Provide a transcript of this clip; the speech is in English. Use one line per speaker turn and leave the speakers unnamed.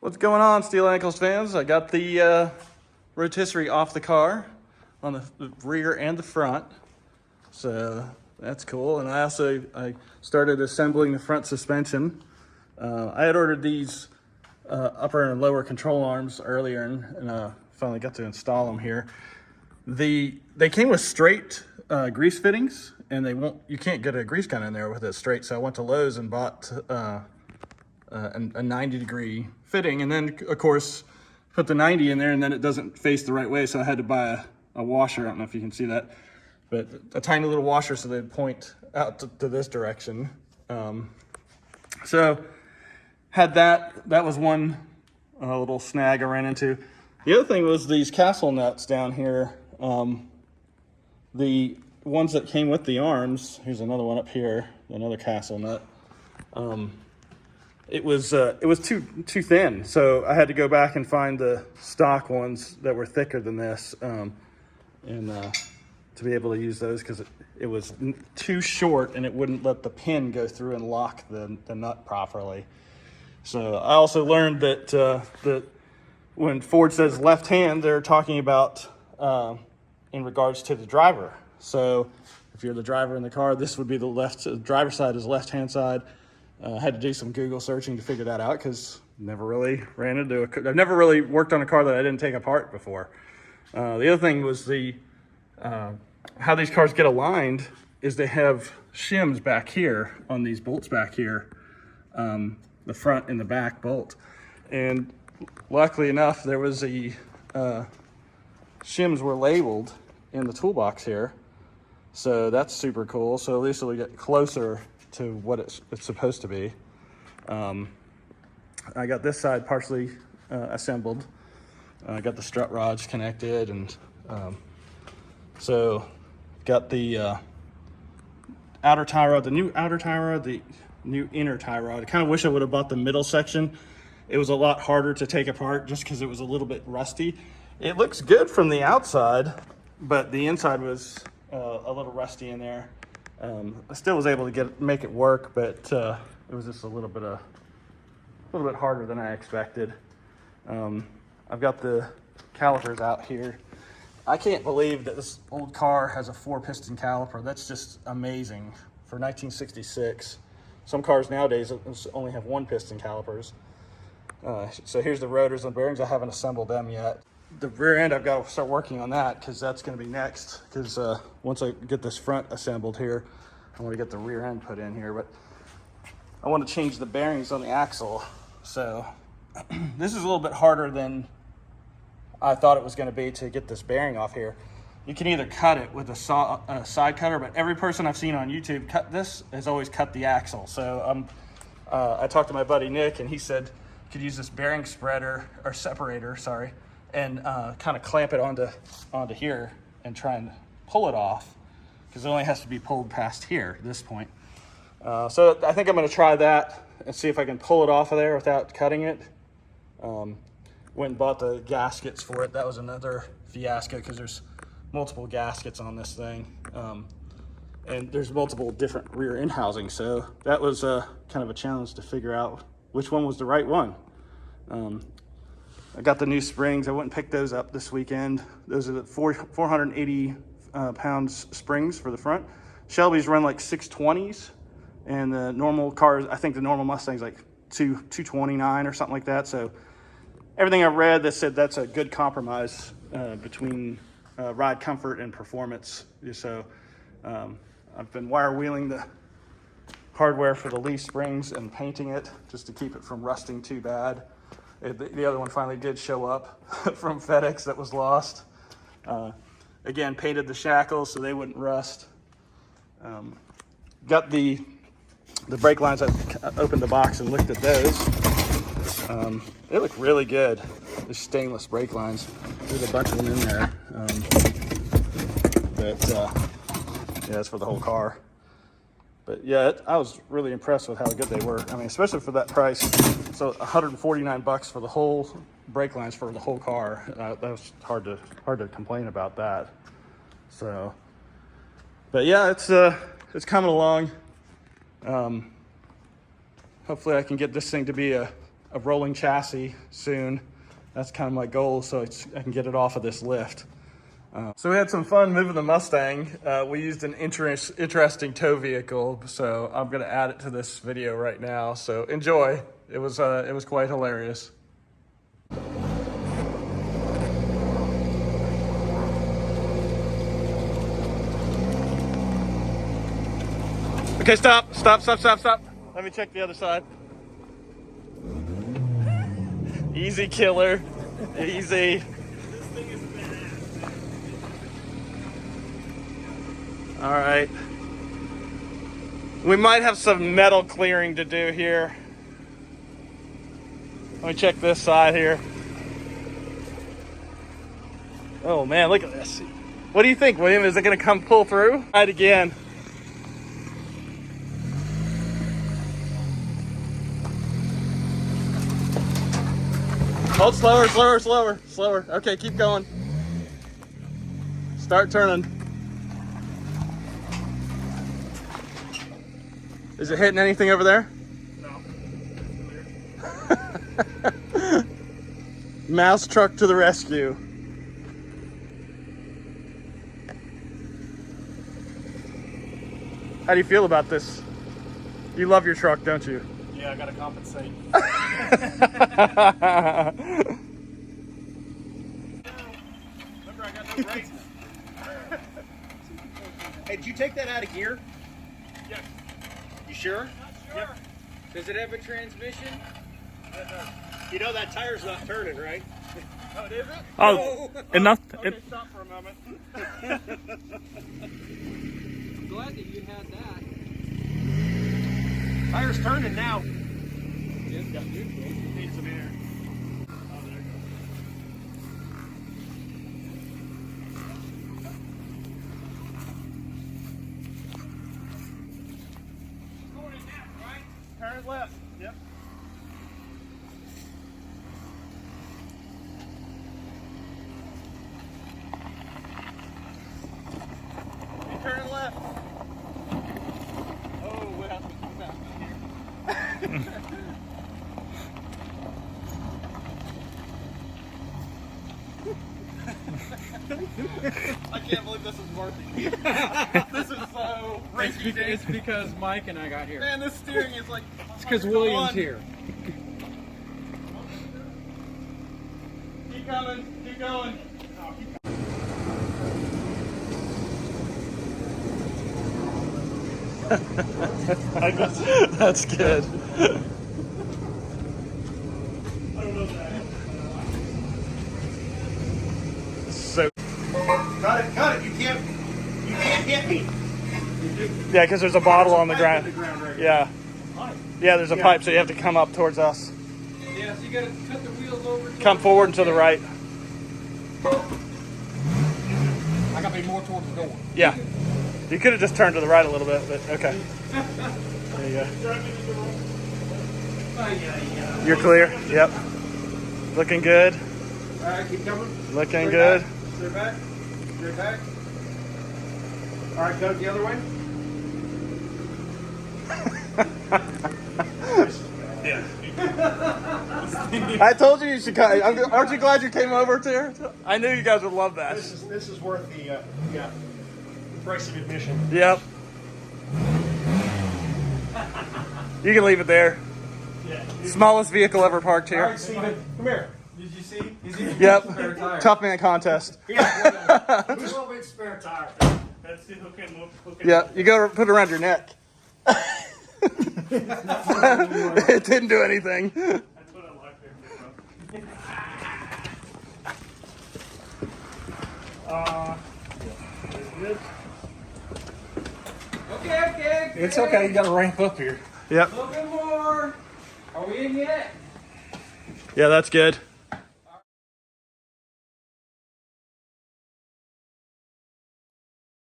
What's going on, Steel Ankles fans? I got the rotisserie off the car on the rear and the front, so that's cool. And I started assembling the front suspension. I had ordered these upper and lower control arms earlier, and finally got to install them here. They came with straight grease fittings, and you can't get a grease gun in there with it straight. So I went to Lowe's and bought a 90-degree fitting, and then of course put the 90 in there, and then it doesn't face the right way, so I had to buy a washer. I don't know if you can see that, but a tiny little washer so they'd point out to this direction. So had that was one little snag I ran into. The other thing was these castle nuts down here, the ones that came with the arms. Here's another one up here, another castle nut. It was too thin, so I had to go back and find the stock ones that were thicker than this, and to be able to use those, because it was too short and it wouldn't let the pin go through and lock the nut properly. So I also learned that when Ford says left hand, they're talking about in regards to the driver. So if you're the driver in the car, this would be the driver's side is left-hand side. I had to do some Google searching to figure that out, because never really I've never really worked on a car that I didn't take apart before. The other thing was how these cars get aligned is they have shims back here on these bolts back here, the front and the back bolt. And luckily enough, there was shims were labeled in the toolbox here. So that's super cool. So at least it'll get closer to what it's supposed to be. I got this side partially assembled. I got the strut rods connected, and so got the outer tie rod, the new outer tie rod, the new inner tie rod. I kind of wish I would have bought the middle section. It was a lot harder to take apart just because it was a little bit rusty. It looks good from the outside, but the inside was a little rusty in there. I still was able to make it work, but it was just a little bit harder than I expected. I've got the calipers out here. I can't believe that this old car has a 4-piston caliper. That's just amazing for 1966. Some cars nowadays only have 1-piston calipers. So here's the rotors and bearings. I haven't assembled them yet. The rear end, I've got to start working on that, because that's going to be next. Because once I get this front assembled here, I want to get the rear end put in here. But I want to change the bearings on the axle. So this is a little bit harder than I thought it was going to be to get this bearing off here. You can either cut it with a side cutter, but every person I've seen on YouTube cut this has always cut the axle. So I talked to my buddy Nick, and he said you could use this bearing spreader or separator, sorry, and kind of clamp it onto here and try and pull it off, because it only has to be pulled past here at this point. So I think I'm going to try that and see if I can pull it off of there without cutting it. Went and bought the gaskets for it. That was another fiasco, because there's multiple gaskets on this thing, and there's multiple different rear end housings. So that was kind of a challenge to figure out which one was the right one. I got the new springs. I went and picked those up this weekend. Those are the 480 pounds springs for the front. Shelby's run like 620s, and the normal cars, I think the normal Mustang's like 229 or something like that. So everything I've read that said that's a good compromise between ride comfort and performance. So I've been wire wheeling the hardware for the leaf springs and painting it just to keep it from rusting too bad. The other one finally did show up from FedEx that was lost. Again, painted the shackles so they wouldn't rust. Got the brake lines. I opened the box and looked at those. They look really good. The stainless brake lines. There's a bunch of them in there. Yeah, it's for the whole car. But yeah, I was really impressed with how good they were. I mean, especially for that price. So $149 for the whole brake lines for the whole car. That was hard to complain about that. So, but yeah, it's coming along. Hopefully I can get this thing to be a a rolling chassis soon. That's kind of my goal, so I can get it off of this lift. So we had some fun moving the Mustang. We used an interesting tow vehicle, so I'm gonna add it to this video right now. So enjoy. It was quite hilarious. Okay, stop. Let me check the other side. Easy killer, easy. All right. We might have some metal clearing to do here. Let me check this side here. Oh man, look at this. What do you think, William? Is it gonna come pull through? Try it again. Hold slower. Okay, keep going. Start turning. Is it hitting anything over there? No. Mouse truck to the rescue. How do you feel about this? You love your truck, don't you?
Yeah, I gotta compensate. Remember, I got no brakes. Hey, did you take that out of gear? Yes. You sure? Sure. Yep.
Does it have a transmission?
You know that tire's not turning, right?
Oh, is it?
Oh, no. Enough.
Okay, stop for a moment.
I'm glad that you had that.
Tire's turning now.
Yep.
Yeah, need some air. Oh, there you go.
Going in that, right?
Turn left. Yep. You turn left. Oh, what happened? I can't believe this is working. This is so risky.
It's because Mike and I got here.
Man, this steering is like.
It's because William's here.
Keep coming. Keep going. Oh, keep
That's good.
I don't know that.
So
Got it. You can't hit me.
yeah, because there's a bottle on the ground.
Right
Yeah. Yeah, there's a pipe, so you have to come up towards us.
Yeah, so you gotta cut the wheels over.
Come forward and to the right.
I gotta be more towards the door.
Yeah. You could have just turned to the right a little bit, but okay. There you go. You're clear? Yep. Looking good.
All right, keep coming.
Looking good.
Straight back. Straight back. All right, go the other way. Yeah.
I told you should come. Aren't you glad you came over to? I knew you guys would love that.
This is worth the price of admission.
Yep. You can leave it there.
Yeah.
Smallest vehicle ever parked
All right,
here.
Steven, come here. Did you see? He's in
Yep. Tough man contest.
Yeah. Who's a big spare tire? That's it. Hook and
Yeah, you go put it around your neck. It didn't do anything.
That's what I like there. Good.
Okay.
It's okay. You got to ramp up here.
Yep.
A little bit more. Are we in yet?
Yeah, that's good.